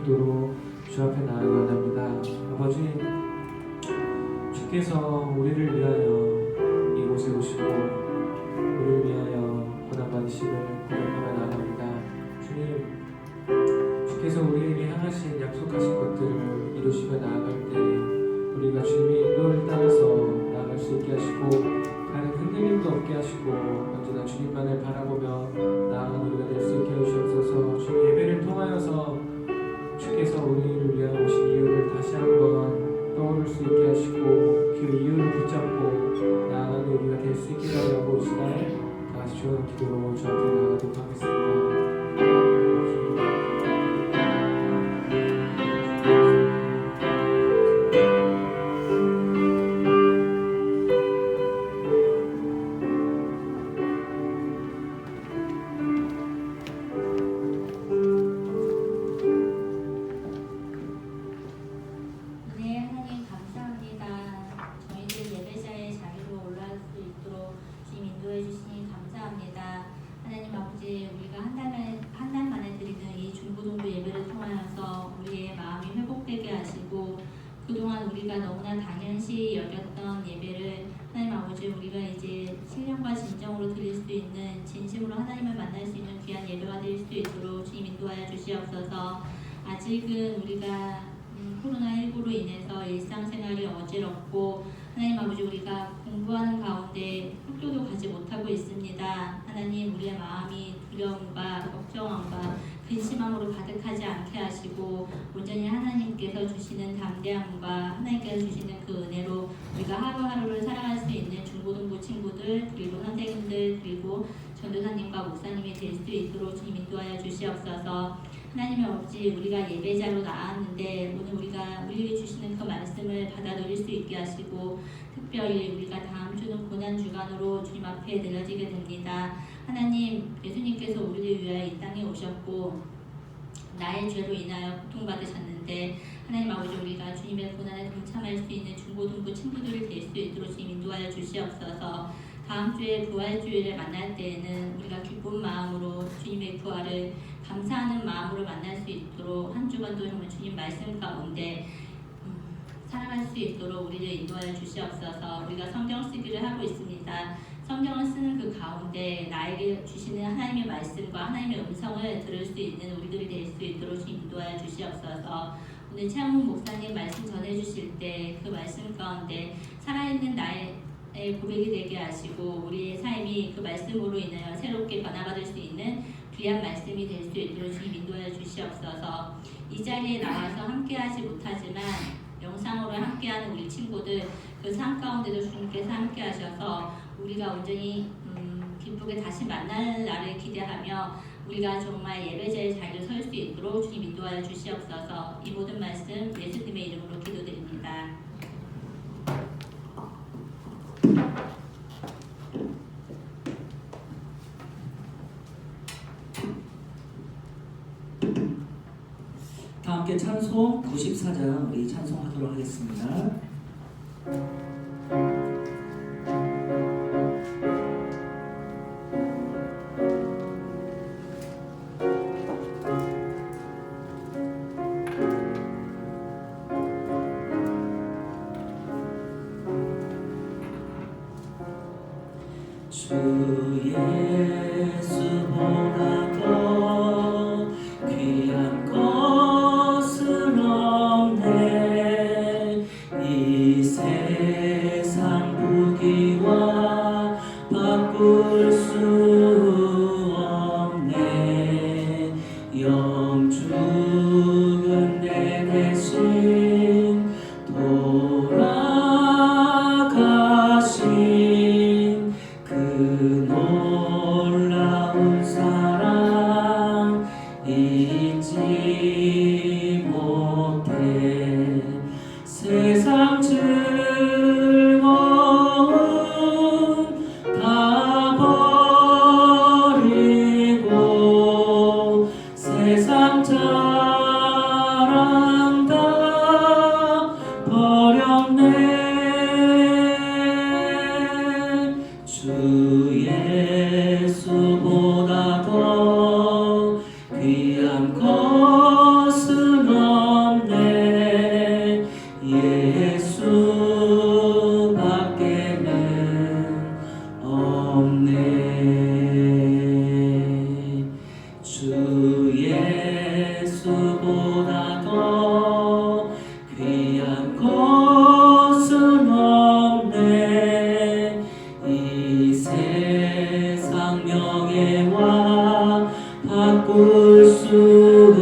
기도로 주 앞에 나아갑니다. 아버지, 주께서 우리를 위하여 이곳에 오시고 우리를 위하여 고난받으심을 고백하며 나아갑니다. 주님, 주께서 우리에게 향하신 약속하신 것들을 이루시며 나아갈 때 우리가 주님의 인도를 따라서 나아갈 수 있게 하시고 다른 흔들림도 없게 하시고 언제나 주님만을 바라보며 나아가는 우리가 될 수 있게 해주시옵소서. 주님, 예배를 통하여서 주께서 우리를 위하여 오신 이유를 다시 한번 떠오를 수 있게 하시고 그 이유를 붙잡고 나아가는 우리가 될 수 있게 하려고 이 시간에 다시 주는 기도로 주 앞에 나아가도록 하겠습니다. 그동안 우리가 너무나 당연시 여겼던 예배를 하나님 아버지 우리가 이제 신령과 진정으로 드릴 수 있는 진심으로 하나님을 만날 수 있는 귀한 예배가 될 수 있도록 주님 인도하여 주시옵소서. 아직은 우리가 코로나19로 인해서 일상생활이 어지럽고 하나님 아버지 우리가 공부하는 가운데 학교도 가지 못하고 있습니다. 하나님 우리의 마음이 두려움과 걱정함과 근심함으로 가득하지 않게 하시고 온전히 하나님께서 주시는 담대함과 하나님께서 주시는 그 은혜로 우리가 하루하루를 살아갈 수 있는 중고등부 친구들 그리고 선생님들 그리고 전도사님과 목사님이 될 수 있도록 주님 인도하여 주시옵소서. 하나님의 아버지 우리가 예배자로 나왔는데 오늘 우리가 우리에게 주시는 그 말씀을 받아 누릴 수 있게 하시고 특별히 우리가 다음 주는 고난주간으로 주님 앞에 내려지게 됩니다. 하나님 예수님께서 우리를 위하여 이 땅에 오셨고 나의 죄로 인하여 고통받으셨는데 하나님 아버지 우리가 주님의 고난에 동참할 수 있는 중고등부 친구들이 될 수 있도록 주님 인도하여 주시옵소서. 다음 주에 부활주일을 만날 때에는 우리가 기쁜 마음으로 주님의 부활을 감사하는 마음으로 만날 수 있도록 한 주간도 정말 주님 말씀 가운데 살아갈 수 있도록 우리를 인도하여 주시옵소서. 우리가 성경 쓰기를 하고 있습니다. 성경을 쓰는 그 가운데 나에게 주시는 하나님의 말씀과 하나님의 음성을 들을 수 있는 우리들이 될 수 있도록 주님 인도하여 주시옵소서. 오늘 최영훈 목사님 말씀 전해주실 때 그 말씀 가운데 살아있는 나의 고백이 되게 하시고 우리의 삶이 그 말씀으로 인하여 새롭게 변화받을 수 있는 귀한 말씀이 될 수 있도록 주님 인도하여 주시옵소서. 이 자리에 나와서 함께하지 못하지만 영상으로 함께하는 우리 친구들 그 삶 가운데도 주님께서 함께하셔서 우리가 온전히 기쁘게 다시 만날 날을 기대하며 우리가 정말 예배자의 자리를 설 수 있도록 주님 인도하여 주시옵소서. 이 모든 말씀 예수님의 이름으로 기도드립니다. 다 함께 찬송 94장 우리 찬송하도록 하겠습니다. 주 예수보다 더 귀한 것은 없네. 이 세상 부귀와 바꿀 수 없네. 영죽은 내 대신 돌아가신 그 보다 더 귀한 것은 없네. 이 세상 명예와 바꿀 수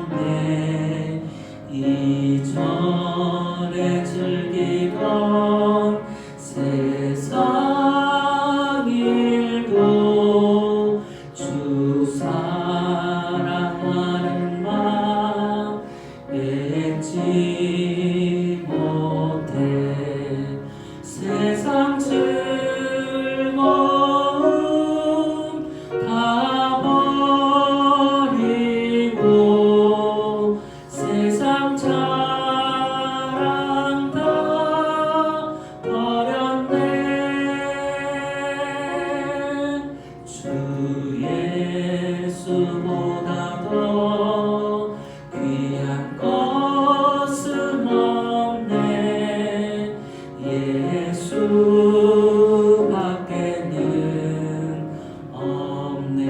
없네. 이전에 즐기던 세상 일도 주 사랑하는 마음 잊지 못해. 세상 즐거움 다 버리고 세상 자랑 다 버렸네. 주 예수보다 더 귀한 것은 없네. 예수밖에는 없네.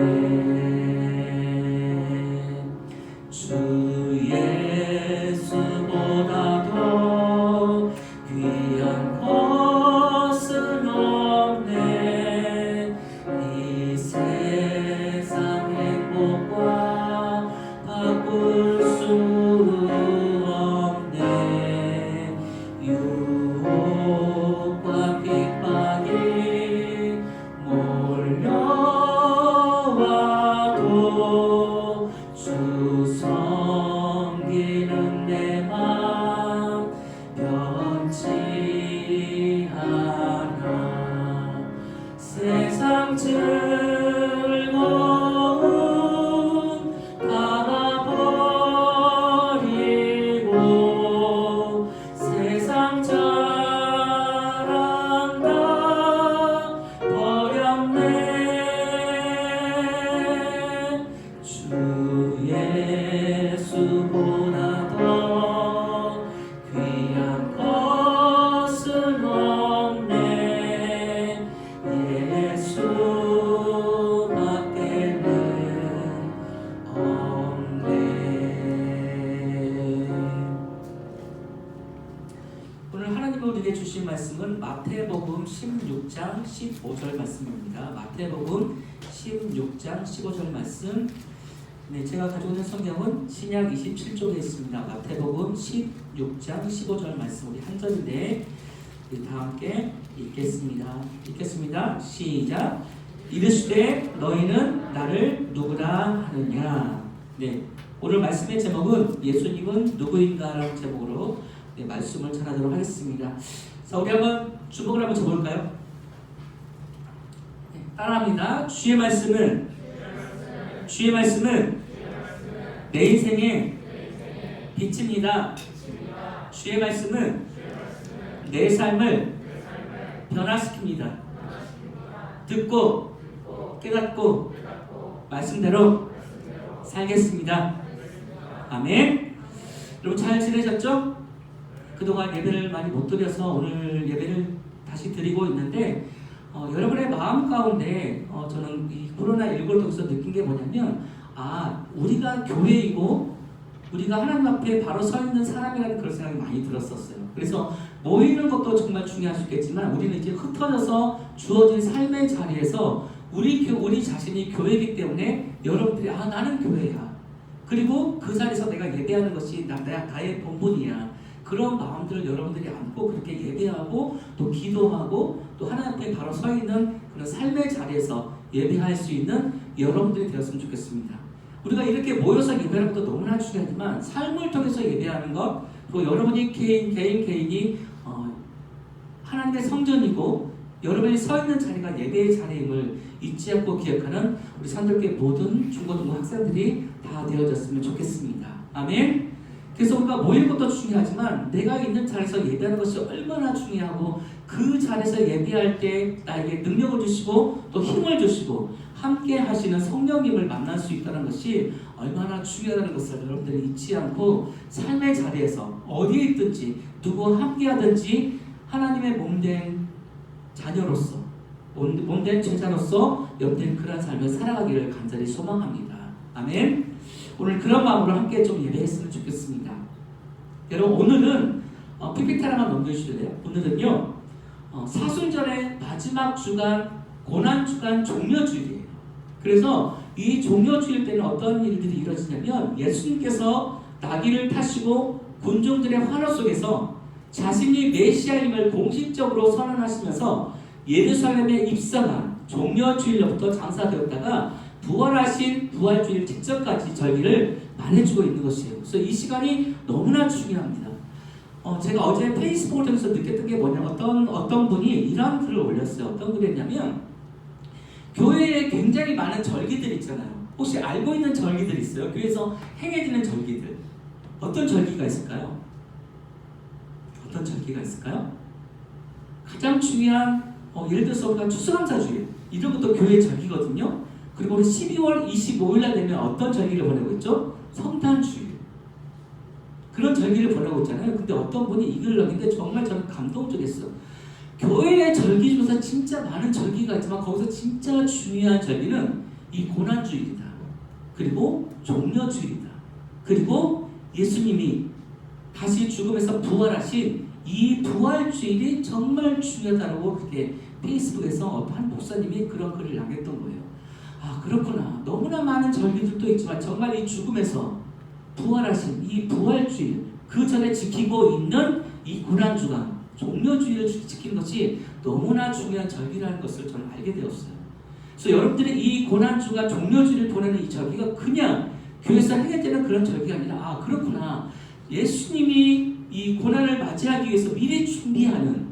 주 예수보다 더 귀한 것은 없네. 이 세상 행복과 바꿀 수 없네. 유혹과 핍박이 몰려와도 주 섬기는 내 맘 변치 않아. 세상 즐거움 다 버리고 세상 자랑 다 버렸네. 주 예수보다 더 귀한 것은 없네. 예수밖에는 없네. 오늘 하나님이 우리에게 주신 말씀은 마태복음 16장 15절 말씀입니다. 마태복음 16장 15절 말씀. 네, 제가 가지고 있는 성경은 신약 27쪽에 있습니다. 마태복음 16장 15절 말씀, 우리 한 절인데 다 함께 읽겠습니다. 시작. 이르시되 너희는 나를 누구라 하느냐. 네, 오늘 말씀의 제목은 예수님은 누구인가라는 제목으로 말씀을 전하도록 하겠습니다. 자, 우리 한번 주목을 한번 줘볼까요? 네, 따라합니다. 주의 말씀은 내 인생의 빛입니다. 주의 말씀은 내 삶을 변화시킵니다. 듣고 깨닫고 말씀대로 살겠습니다. 아멘. 여러분 잘 지내셨죠? 그동안 예배를 많이 못 드려서 오늘 예배를 다시 드리고 있는데 여러분의 마음 가운데 저는 이 코로나19를 통해서 느낀 게 뭐냐면 우리가 교회이고 우리가 하나님 앞에 바로 서 있는 사람이라는 그런 생각이 많이 들었었어요. 그래서 모이는 것도 정말 중요하시겠지만 우리는 이제 흩어져서 주어진 삶의 자리에서 우리 자신이 교회이기 때문에 여러분들이 나는 교회야. 그리고 그 자리에서 내가 예배하는 것이 나의 본분이야. 그런 마음들을 여러분들이 안고 그렇게 예배하고 또 기도하고 또 하나님 앞에 바로 서 있는 그런 삶의 자리에서 예배할 수 있는 여러분들이 되었으면 좋겠습니다. 우리가 이렇게 모여서 예배하는 것도 너무나 중요하지만 삶을 통해서 예배하는 것, 그리고 여러분이 개인이 하나님의 성전이고 여러분이 서 있는 자리가 예배의 자리임을 잊지 않고 기억하는 우리 산들교회 모든 중고등부 학생들이 다 되어졌으면 좋겠습니다. 아멘. 그래서 우리가 모이는 것도 중요하지만 내가 있는 자리에서 예배하는 것이 얼마나 중요하고 그 자리에서 예배할 때 나에게 능력을 주시고 또 힘을 주시고 함께 하시는 성령님을 만날 수 있다는 것이 얼마나 중요하다는 것을 여러분들이 잊지 않고 삶의 자리에서 어디에 있든지 누구와 함께 하든지 하나님의 몸된 자녀로서 몸된 제자로서 여러분들이 그런 삶을 살아가기를 간절히 소망합니다. 아멘. 오늘 그런 마음으로 함께 좀 예배했으면 좋겠습니다. 여러분 오늘은 PPT 하나만 넘겨주실래요? 오늘은요 사순절의 마지막 주간 고난주간 종려주일이에요. 그래서 이 종려주일 때는 어떤 일들이 이루어지냐면 예수님께서 나귀를 타시고 군중들의 환호 속에서 자신이 메시아임을 공식적으로 선언하시면서 예루살렘에 입성한 종려주일로부터 장사되었다가 부활하신 부활주일 직전까지 절기를 말해주고 있는 것이에요. 그래서 이 시간이 너무나 중요합니다. 제가 어제 페이스북을 통해서 느꼈던 게 뭐냐면 어떤 분이 이런 글을 올렸어요. 어떤 글이 했냐면 교회에 굉장히 많은 절기들 있잖아요. 혹시 알고 있는 절기들 있어요? 교회에서 행해지는 절기들. 어떤 절기가 있을까요? 어떤 절기가 있을까요? 가장 중요한 예를 들어서 우리가 추수감사주일 이런 것도 교회의 절기거든요. 그리고 우리 12월 25일날 되면 어떤 절기를 보내고 있죠? 성탄주일. 그런 절기를 보내고 있잖아요. 근데 어떤 분이 이 글을 남겼는데 정말 저는 감동적이었어요. 교회의 절기 중에서 진짜 많은 절기가 있지만 거기서 진짜 중요한 절기는 이 고난주일이다. 그리고 종려주일이다. 그리고 예수님이 다시 죽음에서 부활하신 이 부활주일이 정말 중요하다고 그렇게 페이스북에서 한 목사님이 그런 글을 남겼던 거예요. 아 그렇구나. 너무나 많은 절기들도 있지만 정말 이 죽음에서 부활하신 이 부활주일 그 전에 지키고 있는 이 고난주간 종려주일을 지키는 것이 너무나 중요한 절기라는 것을 저는 알게 되었어요. 그래서 여러분들이 이 고난주간 종려주일을 보내는 이 절기가 그냥 교회에서 행해지는 그런 절기가 아니라 아 그렇구나. 예수님이 이 고난을 맞이하기 위해서 미리 준비하는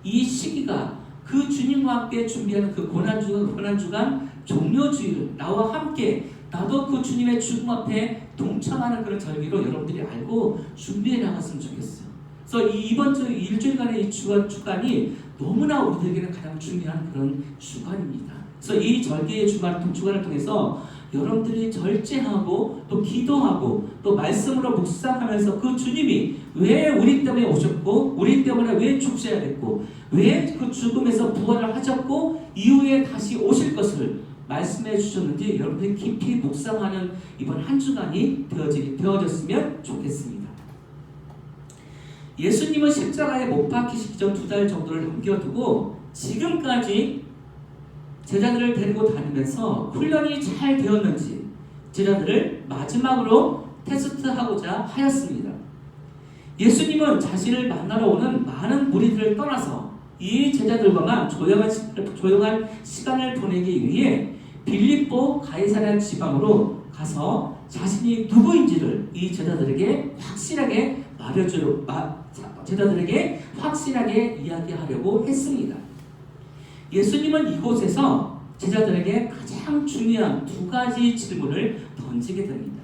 이 시기가 그 주님과 함께 준비하는 그 고난주간 종려주일 나와 함께 나도 그 주님의 죽음 앞에 동참하는 그런 절기로 여러분들이 알고 준비해 나갔으면 좋겠어요. 그래서 이번 주 일주일간의 이 주간이 너무나 우리들에게는 가장 중요한 그런 주간입니다. 그래서 이 절기의 주간을 통해서 여러분들이 절제하고 또 기도하고 또 말씀으로 묵상하면서 그 주님이 왜 우리 때문에 오셨고 우리 때문에 왜 죽으셔야 됐고 왜 그 죽음에서 부활을 하셨고 이후에 다시 오실 것을 말씀해 주셨는지 여러분들이 깊이 묵상하는 이번 한 주간이 되어졌으면 좋겠습니다. 예수님은 십자가에 못 박히시기 전 2달 정도를 남겨두고 지금까지 제자들을 데리고 다니면서 훈련이 잘 되었는지 제자들을 마지막으로 테스트하고자 하였습니다. 예수님은 자신을 만나러 오는 많은 무리들을 떠나서 이 제자들과만 조용한 시간을 보내기 위해 빌립보 가이사랴 지방으로 가서 자신이 누구인지를 이 제자들에게 확실하게 이야기하려고 했습니다. 예수님은 이곳에서 제자들에게 가장 중요한 2가지 질문을 던지게 됩니다.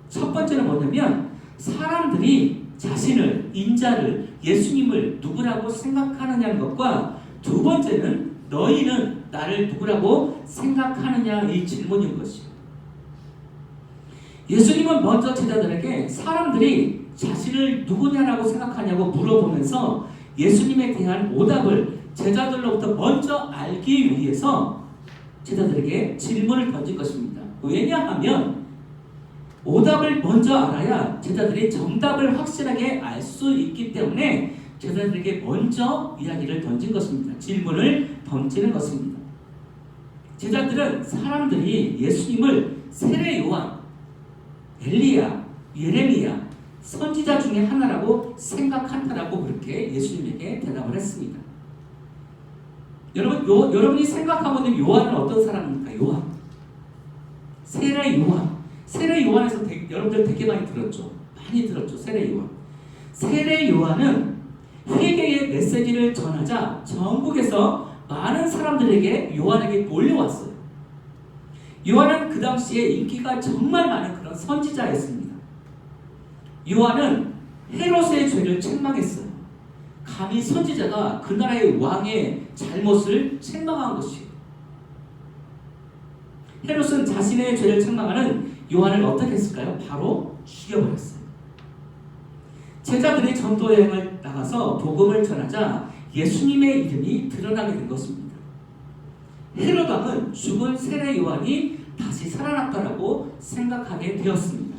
첫 번째는 뭐냐면 사람들이 자신을, 인자를, 예수님을 누구라고 생각하느냐는 것과 두 번째는 너희는 나를 누구라고 생각하느냐 이 질문인 것이요. 예수님은 먼저 제자들에게 사람들이 자신을 누구냐라고 생각하냐고 물어보면서 예수님에 대한 오답을 제자들로부터 먼저 알기 위해서 제자들에게 질문을 던진 것입니다. 왜냐하면 오답을 먼저 알아야 제자들이 정답을 확실하게 알 수 있기 때문에 제자들에게 먼저 이야기를 던진 것입니다. 질문을 던지는 것입니다. 제자들은 사람들이 예수님을 세례 요한, 엘리야, 예레미야, 선지자 중에 하나라고 생각한다라고 그렇게 예수님에게 대답을 했습니다. 여러분이 생각하고 있는 요한은 어떤 사람입니까? 요한. 세례 요한. 세례 요한에서 여러분들 되게 많이 들었죠. 많이 들었죠. 세례 요한. 세례 요한은 회개의 메시지를 전하자 전국에서 많은 사람들에게 요한에게 몰려왔어요. 요한은 그 당시에 인기가 정말 많은 그런 선지자였습니다. 요한은 헤롯의 죄를 책망했어요. 감히 선지자가 그 나라의 왕의 잘못을 책망한 것이에요. 헤롯은 자신의 죄를 책망하는 요한을 어떻게 했을까요? 바로 죽여버렸어요. 제자들이 전도 여행을 나가서 복음을 전하자 예수님의 이름이 드러나게 된 것입니다. 헤롯 왕은 죽은 세례 요한이 다시 살아났다라고 생각하게 되었습니다.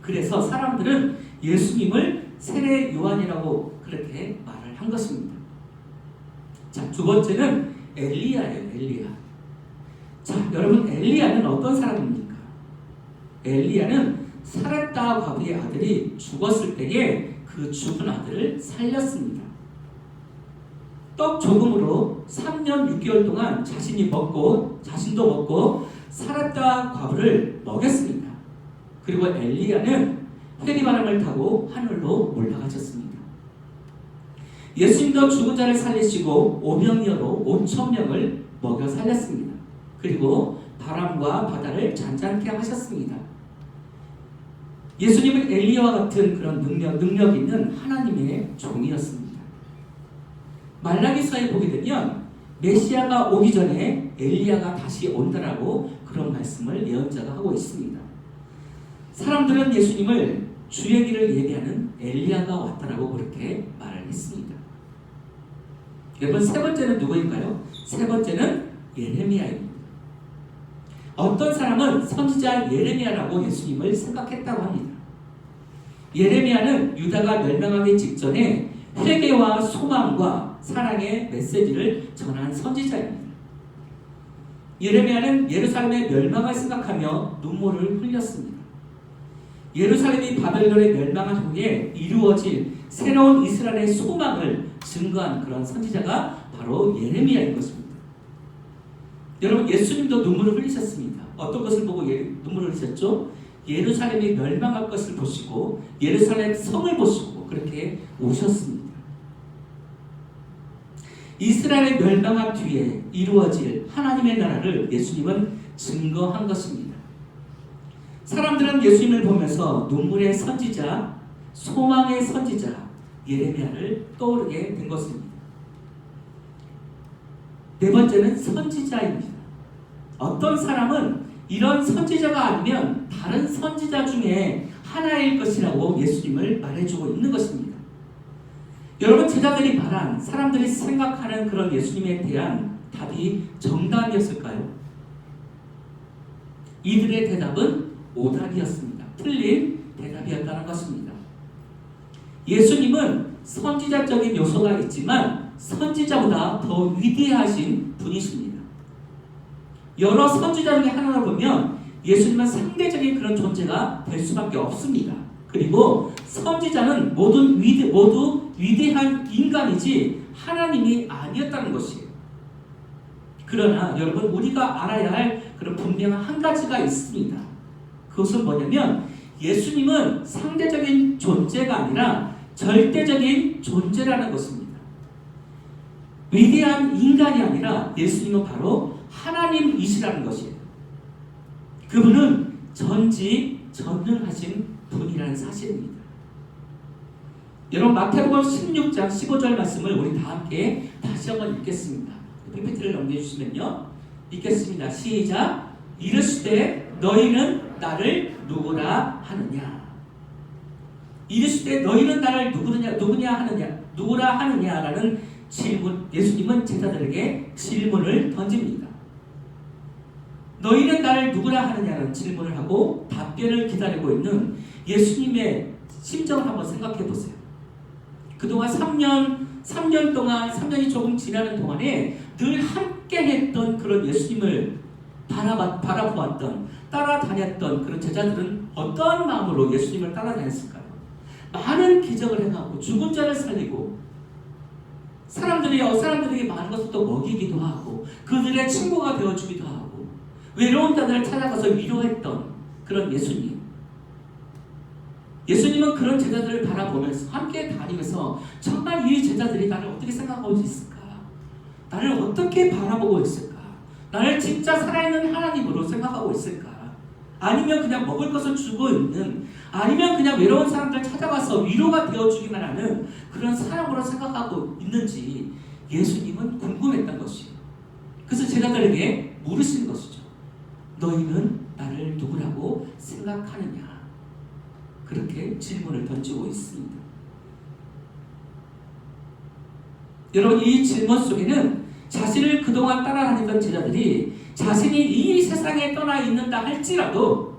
그래서 사람들은 예수님을 세례 요한이라고 그렇게 말을 한 것입니다. 자, 두 번째는 엘리야예요. 엘리야. 자, 여러분, 엘리야는 어떤 사람입니까? 엘리야는 사렙다 과부의 아들이 죽었을 때에 그 죽은 아들을 살렸습니다. 떡 조금으로 3년 6개월 동안 자신도 먹고 사렙다 과부를 먹였습니다. 그리고 엘리야는 회리바람을 타고 하늘로 올라가셨습니다. 예수님도 죽은 자를 살리시고 오병이어로 5,000명을 먹여 살렸습니다. 그리고 바람과 바다를 잔잔케 하셨습니다. 예수님은 엘리야와 같은 그런 능력 있는 하나님의 종이었습니다. 말라기서에 보게 되면 메시아가 오기 전에 엘리야가 다시 온다라고 그런 말씀을 예언자가 하고 있습니다. 사람들은 예수님을 주의 길을 예비하는 엘리야가 왔다라고 그렇게 말을 했습니다. 여러분, 세 번째는 누구인가요? 세 번째는 예레미야입니다. 어떤 사람은 선지자 예레미야라고 예수님을 생각했다고 합니다. 예레미야는 유다가 멸망하기 직전에 회개와 소망과 사랑의 메시지를 전한 선지자입니다. 예레미야는 예루살렘의 멸망을 생각하며 눈물을 흘렸습니다. 예루살렘이 바벨론에 멸망한 후에 이루어질 새로운 이스라엘의 소망을 증거한 그런 선지자가 바로 예레미야인 것입니다. 여러분, 예수님도 눈물을 흘리셨습니다. 어떤 것을 보고 눈물을 흘리셨죠? 예루살렘이 멸망할 것을 보시고 예루살렘 성을 보시고 그렇게 오셨습니다. 이스라엘의 멸망한 뒤에 이루어질 하나님의 나라를 예수님은 증거한 것입니다. 사람들은 예수님을 보면서 눈물의 선지자, 소망의 선지자 예레미야를 떠오르게 된 것입니다. 네 번째는 선지자입니다. 어떤 사람은 이런 선지자가 아니면 다른 선지자 중에 하나일 것이라고 예수님을 말해주고 있는 것입니다. 여러분, 제자들이 말한 사람들이 생각하는 그런 예수님에 대한 답이 정답이었을까요? 이들의 대답은 오답이었습니다. 틀린 대답이었다는 것입니다. 예수님은 선지자적인 요소가 있지만 선지자보다 더 위대하신 분이십니다. 여러 선지자 중에 하나로 보면 예수님은 상대적인 그런 존재가 될 수밖에 없습니다. 그리고 선지자는 모두 위대한 인간이지 하나님이 아니었다는 것이에요. 그러나 여러분, 우리가 알아야 할 그런 분명한 한 가지가 있습니다. 그것은 뭐냐면 예수님은 상대적인 존재가 아니라 절대적인 존재라는 것입니다. 위대한 인간이 아니라 예수님은 바로 하나님이시라는 것이에요. 그분은 전지전능하신 분이라는 사실입니다. 여러분, 마태복음 16장 15절 말씀을 우리 다 함께 다시 한번 읽겠습니다. PPT를 넘겨주시면요. 읽겠습니다. 시작. 이르시되 너희는 나를 누구라 하느냐. 이르시되 너희는 나를 누구라 하느냐라는 질문, 예수님은 제자들에게 질문을 던집니다. 너희는 나를 누구라 하느냐는 질문을 하고 답변을 기다리고 있는 예수님의 심정을 한번 생각해 보세요. 그동안 3년이 조금 지나는 동안에 늘 함께 했던 그런 예수님을 바라보았던, 따라다녔던 그런 제자들은 어떤 마음으로 예수님을 따라다녔을까요? 많은 기적을 행하고 죽은 자를 살리고 사람들에게 많은 것을 또 먹이기도 하고 그들의 친구가 되어주기도 하고 외로운 자들을 찾아가서 위로했던 그런 예수님. 예수님은 그런 제자들을 바라보면서 함께 다니면서 정말 이 제자들이 나를 어떻게 생각하고 있을까? 나를 어떻게 바라보고 있을까? 나를 진짜 살아있는 하나님으로 생각하고 있을까? 아니면 그냥 먹을 것을 주고 있는, 아니면 그냥 외로운 사람들 찾아가서 위로가 되어주기만 하는 그런 사람으로 생각하고 있는지 예수님은 궁금했던 것이에요. 그래서 제자들에게 물으시는 것이죠. 너희는 나를 누구라고 생각하느냐? 그렇게 질문을 던지고 있습니다. 여러분, 이 질문 속에는 자신을 그동안 따라다니던 제자들이 자신이 이 세상에 떠나 있는다 할지라도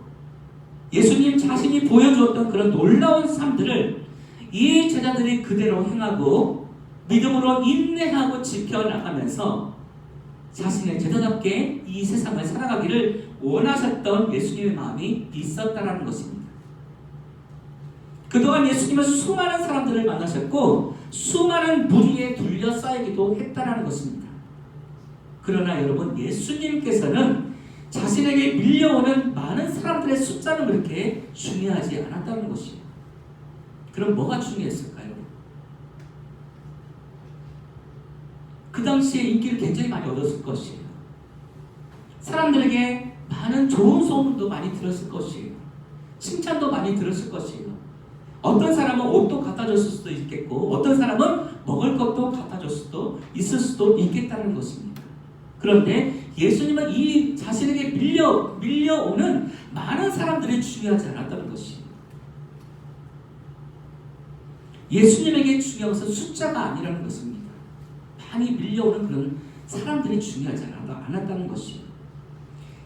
예수님 자신이 보여주었던 그런 놀라운 삶들을 이 제자들이 그대로 행하고 믿음으로 인내하고 지켜나가면서 자신의 제자답게 이 세상을 살아가기를 원하셨던 예수님의 마음이 있었다는 것입니다. 그동안 예수님은 수많은 사람들을 만나셨고 수많은 무리에 둘러싸이기도 했다는 것입니다. 그러나 여러분, 예수님께서는 자신에게 밀려오는 많은 사람들의 숫자는 그렇게 중요하지 않았다는 것이에요. 그럼 뭐가 중요했을까요? 그 당시에 인기를 굉장히 많이 얻었을 것이에요. 사람들에게 많은 좋은 소문도 많이 들었을 것이에요. 칭찬도 많이 들었을 것이에요. 어떤 사람은 옷도 갖다 줬을 수도 있겠고 어떤 사람은 먹을 것도 갖다 줬을 수도 있을 수도 있겠다는 것입니다. 그런데 예수님은 이 자신에게 밀려오는 많은 사람들이 중요하지 않았다는 것이에요. 예수님에게 중요한 것은 숫자가 아니라는 것입니다. 많이 밀려오는 그런 사람들이 중요하지 않았다는 것이에요.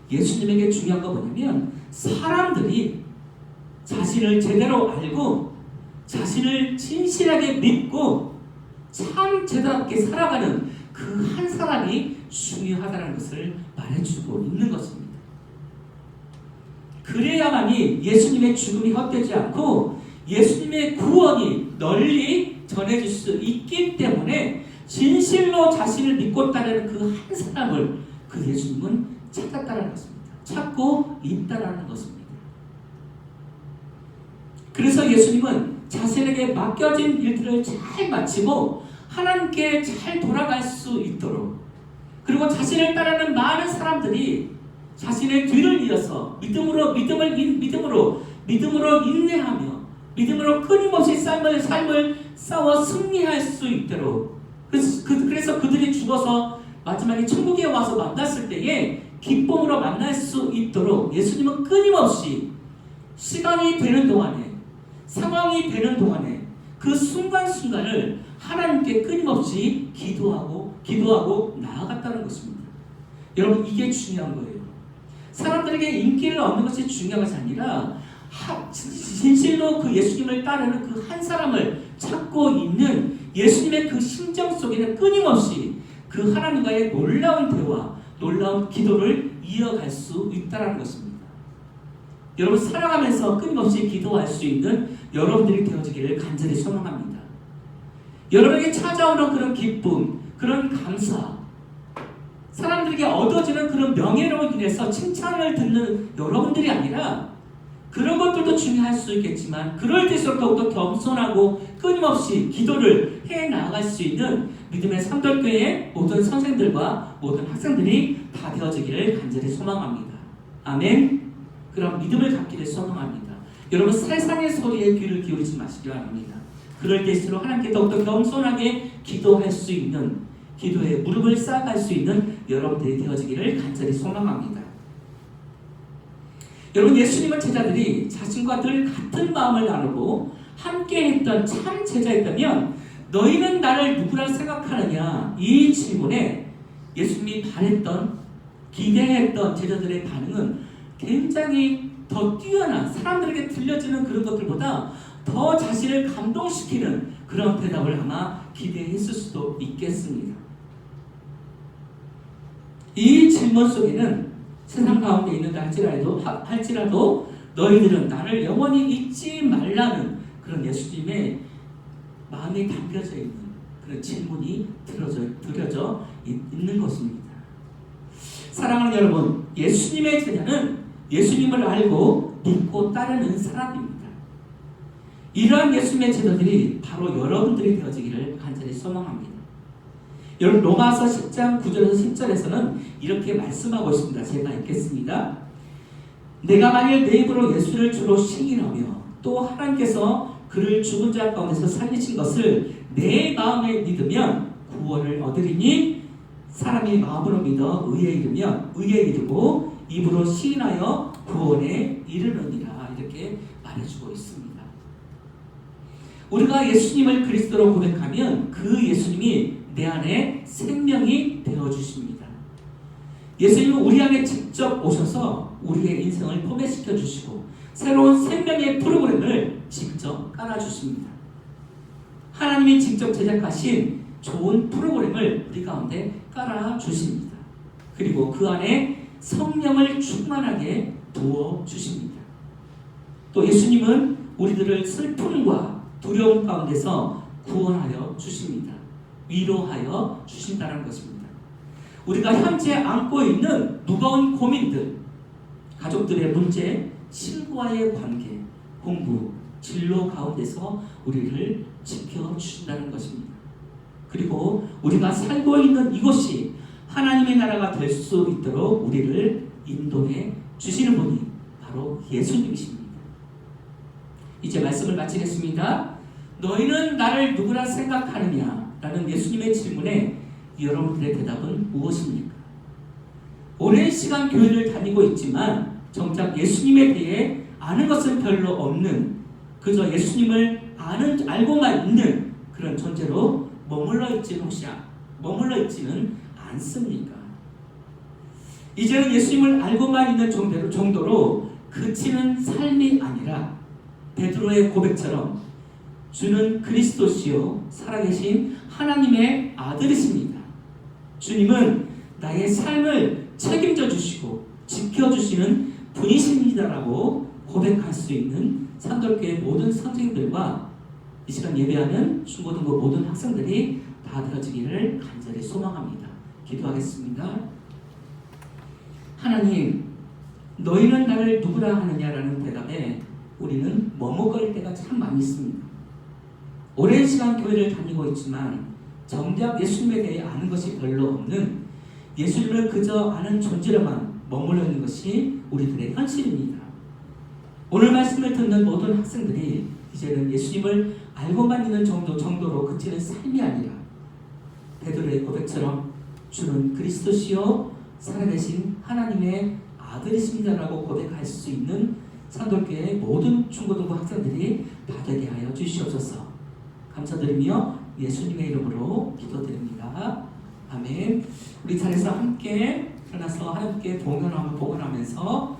예수님에게 중요한 건 뭐냐면 사람들이 자신을 제대로 알고 자신을 진실하게 믿고 참 제자답게 살아가는 그 한 사람이 중요하다는 것을 말해주고 있는 것입니다. 그래야만이 예수님의 죽음이 헛되지 않고 예수님의 구원이 널리 전해질 수 있기 때문에 진실로 자신을 믿고 따르는 그 한 사람을 그 예수님은 찾았다는 것입니다. 찾고 있다는 것입니다. 그래서 예수님은 자신에게 맡겨진 일들을 잘 마치고 하나님께 잘 돌아갈 수 있도록 그리고 자신을 따르는 많은 사람들이 자신의 뒤를 이어서 믿음으로 인내하며 믿음으로 끊임없이 삶을 싸워 승리할 수 있도록 그래서 그들이 죽어서 마지막에 천국에 와서 만났을 때에 기쁨으로 만날 수 있도록 예수님은 끊임없이 시간이 되는 동안에 상황이 되는 동안에 그 순간순간을 하나님께 끊임없이 기도하고 나아갔다는 것입니다. 여러분, 이게 중요한 거예요. 사람들에게 인기를 얻는 것이 중요한 것이 아니라 진실로 그 예수님을 따르는 그 한 사람을 찾고 있는 예수님의 그 심정 속에는 끊임없이 그 하나님과의 놀라운 대화, 놀라운 기도를 이어갈 수 있다는 것입니다. 여러분, 살아가면서 끊임없이 기도할 수 있는 여러분들이 되어지기를 간절히 소망합니다. 여러분에게 찾아오는 그런 기쁨, 그런 감사, 사람들에게 얻어지는 그런 명예로 인해서 칭찬을 듣는 여러분들이 아니라 그런 것들도 중요할 수 있겠지만 그럴 때일수록 더욱더 겸손하고 끊임없이 기도를 해나갈 수 있는 믿음의 삼돌교회의 모든 선생들과 모든 학생들이 다 되어지기를 간절히 소망합니다. 아멘. 그럼 믿음을 갖기를 소망합니다. 여러분, 세상의 소리에 귀를 기울이지 마시기 바랍니다. 그럴 때일수록 하나님께 더욱더 겸손하게 기도할 수 있는, 기도에 무릎을 쌓아갈 수 있는 여러분들이 되어지기를 간절히 소망합니다. 여러분, 예수님은 제자들이 자신과 늘 같은 마음을 나누고 함께했던 참 제자였다면 너희는 나를 누구라 생각하느냐, 이 질문에 예수님이 바랬던, 기대했던 제자들의 반응은 굉장히 더 뛰어난, 사람들에게 들려지는 그런 것들보다 더 자신을 감동시키는 그런 대답을 아마 기대했을 수도 있겠습니다. 이 질문 속에는 세상 가운데 있는다 할지라도 너희들은 나를 영원히 잊지 말라는 그런 예수님의 마음에 담겨져 있는 그런 질문이 들어져 있는 것입니다. 사랑하는 여러분, 예수님의 제자는 예수님을 알고 믿고 따르는 사람입니다. 이러한 예수님의 제자들이 바로 여러분들이 되어지기를 간절히 소망합니다. 여러분, 로마서 10장 9절에서 10절에서는 이렇게 말씀하고 있습니다. 제가 읽겠습니다. 내가 만일 내 입으로 예수를 주로 시인하며 또 하나님께서 그를 죽은 자 가운데서 살리신 것을 내 마음에 믿으면 구원을 얻으리니 사람이 마음으로 믿어 의에 이르고 입으로 시인하여 구원에 이르느니라. 이렇게 말해주고 있습니다. 우리가 예수님을 그리스도로 고백하면 그 예수님이 내 안에 생명이 되어주십니다. 예수님은 우리 안에 직접 오셔서 우리의 인생을 포맷시켜 주시고 새로운 생명의 프로그램을 직접 깔아주십니다. 하나님이 직접 제작하신 좋은 프로그램을 우리 가운데 깔아주십니다. 그리고 그 안에 성령을 충만하게 부어주십니다. 또 예수님은 우리들을 슬픔과 두려움 가운데서 구원하여 주십니다. 위로하여 주신다는 것입니다. 우리가 현재 안고 있는 무거운 고민들, 가족들의 문제, 친구와의 관계, 공부, 진로 가운데서 우리를 지켜주신다는 것입니다. 그리고 우리가 살고 있는 이곳이 하나님의 나라가 될 수 있도록 우리를 인도해 주시는 분이 바로 예수님이십니다. 이제 말씀을 마치겠습니다. 너희는 나를 누구라 생각하느냐? 라는 예수님의 질문에 여러분들의 대답은 무엇입니까? 오랜 시간 교회를 다니고 있지만 정작 예수님에 대해 아는 것은 별로 없는, 그저 예수님을 알고만 있는 그런 존재로 머물러 있지는 않습니까? 이제는 예수님을 알고만 있는 정도로 그치는 삶이 아니라 베드로의 고백처럼 주는 그리스도시요 살아계신 하나님의 아들이십니다. 주님은 나의 삶을 책임져 주시고 지켜주시는 분이십니다라고 고백할 수 있는 산돌교회 모든 선생님들과 이 시간 예배하는 중고등부 모든 학생들이 다 되어지기를 간절히 소망합니다. 기도하겠습니다. 하나님, 너희는 나를 누구라 하느냐라는 대답에 우리는 머뭇거릴 때가 참 많이 있습니다. 오랜 시간 교회를 다니고 있지만 정작 예수님에 대해 아는 것이 별로 없는, 예수님을 그저 아는 존재로만 머물러 있는 것이 우리들의 현실입니다. 오늘 말씀을 듣는 모든 학생들이 이제는 예수님을 알고만 있는 정도로 그치는 삶이 아니라 베드로의 고백처럼 주는 그리스도시요 살아계신 하나님의 아들이십니다라고 고백할 수 있는 산돌교회 모든 중고등부 학생들이 다 되게 하여 주시옵소서. 감사드리며 예수님의 이름으로 기도드립니다. 아멘. 우리 자리에서 함께 일어나서 하나님께 봉헌하며 복원하면서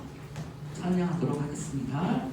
찬양하도록 하겠습니다.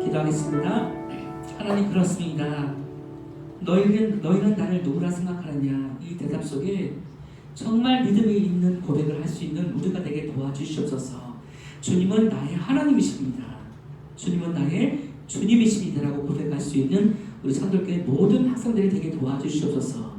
기도하겠습니다. 하나님, 그렇습니다. 너희는 나를 누구라 생각하느냐? 이 대답 속에 정말 믿음이 있는 고백을 할 수 있는 우리가 되게 도와주시옵소서. 주님은 나의 하나님이십니다. 주님은 나의 주님이십니다라고 고백할 수 있는 우리 산돌교회 모든 학생들이 되게 도와주시옵소서.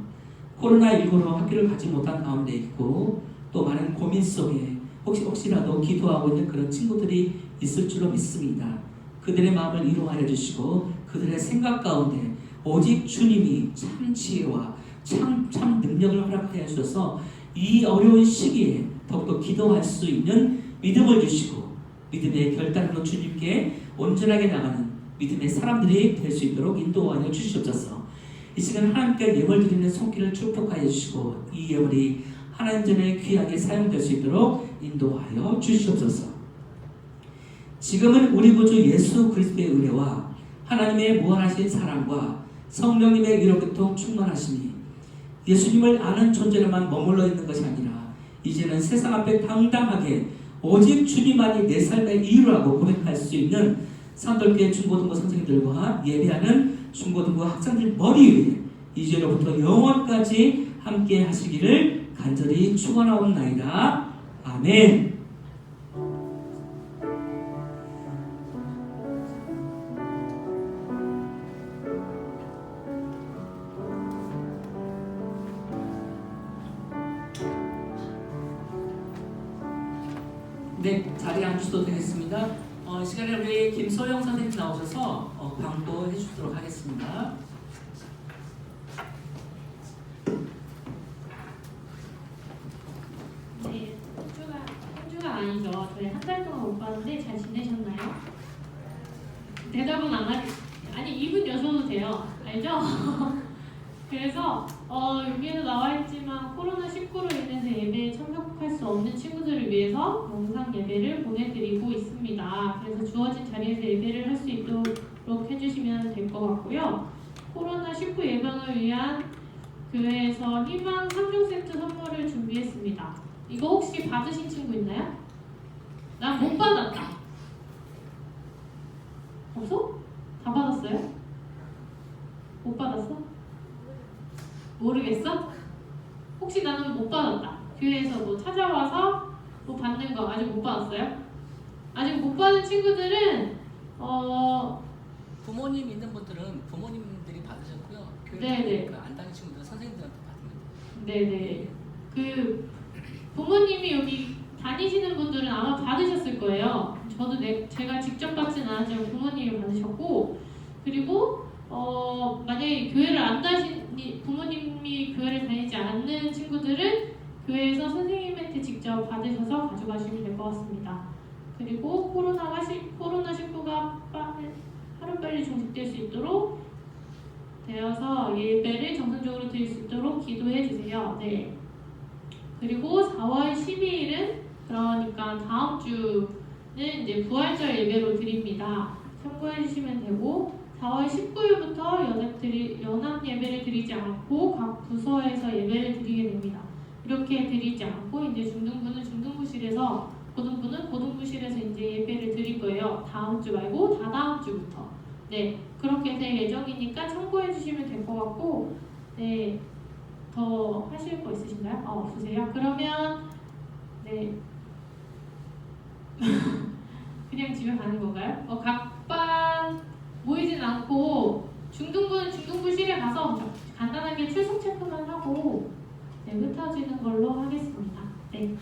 코로나19로 학교를 가지 못한 가운데 있고 또 많은 고민 속에 혹시라도 기도하고 있는 그런 친구들이 있을 줄로 믿습니다. 그들의 마음을 위로하여 주시고 그들의 생각 가운데 오직 주님이 참 지혜와 참 능력을 허락하여 주셔서 이 어려운 시기에 더욱더 기도할 수 있는 믿음을 주시고 믿음의 결단으로 주님께 온전하게 나가는 믿음의 사람들이 될 수 있도록 인도하여 주시옵소서. 이 시간 하나님께 예물 드리는 손길을 축복하여 주시고 이 예물이 하나님 전에 귀하게 사용될 수 있도록 인도하여 주시옵소서. 지금은 우리 구주 예수 그리스도의 은혜와 하나님의 무한하신 사랑과 성령님의 위로교통 충만하시니 예수님을 아는 존재로만 머물러 있는 것이 아니라 이제는 세상 앞에 당당하게 오직 주님만이 내 삶의 이유라고 고백할 수 있는 산돌교회 중고등부 선생님들과 예배하는 중고등부 학생들 머리 위에 이제로부터 영원까지 함께 하시기를 간절히 축원하옵나이다. 아멘. 네, 자리에 앉으셔도 되겠습니다. 시간에 우리 김소영 선생님 나오셔서 광고해 주도록 하겠습니다. 네, 한 주가 아니죠. 저희 한 달 동안 못 봤는데 잘 지내셨나요? 대답은 안 하겠. 아니 이분 여셔도 돼요. 알죠? 그래서 여기에도 나와 있지만 코로나19로 인해서 예배에 참석할 수 없는 친구들을 위해서 영상 예배를 보내드리고 있습니다. 그래서 주어진 자리에서 예배를 할 수 있도록 해주시면 될 것 같고요. 코로나19 예방을 위한 교회에서 희망 3종 세트 선물을 준비했습니다. 이거 혹시 받으신 친구 있나요? 난 못 받았다. 없어? 다 받았어요? 못 받았어? 모르겠어? 혹시 나는 못 받았다. 교회에서 뭐 찾아와서 뭐 받는 거 아직 못 받았어요? 아직 못 받은 친구들은 부모님 있는 분들은 부모님들이 받으셨고요. 네네. 안 다니는 친구들은 선생님들한테 받으면 네네. 그 부모님이 여기 다니시는 분들은 아마 받으셨을 거예요. 저도 제가 직접 받지는 않았지만 부모님이 받으셨고, 그리고 만약에 교회를 안 다니니 부모님이 교회를 다니지 않는 친구들은 교회에서 선생님한테 직접 받으셔서 가져가시면 될 것 같습니다. 그리고 코로나19가 하루빨리 종식될 수 있도록 되어서 예배를 정상적으로 드릴 수 있도록 기도해 주세요. 네. 그리고 4월 12일은 그러니까 다음 주는 이제 부활절 예배로 드립니다. 참고해 주시면 되고 4월 19일부터 연합 예배를 드리지 않고 각 부서에서 예배를 드리게 됩니다. 이렇게 드리지 않고 이제 중등부는 중등부실에서 고등부는 고등부실에서 이제 예배를 드릴 거예요. 다음 주 말고 다다음 주부터. 네, 그렇게 될 예정이니까 참고해 주시면 될 것 같고, 네, 더 하실 거 있으신가요? 없으세요? 그러면 네, 그냥 집에 가는 건가요? 각반 모이진 않고 중등부는 중등부실에 가서 간단하게 출석 체크만 하고 네, 흩어지는 걸로 하겠습니다. 네.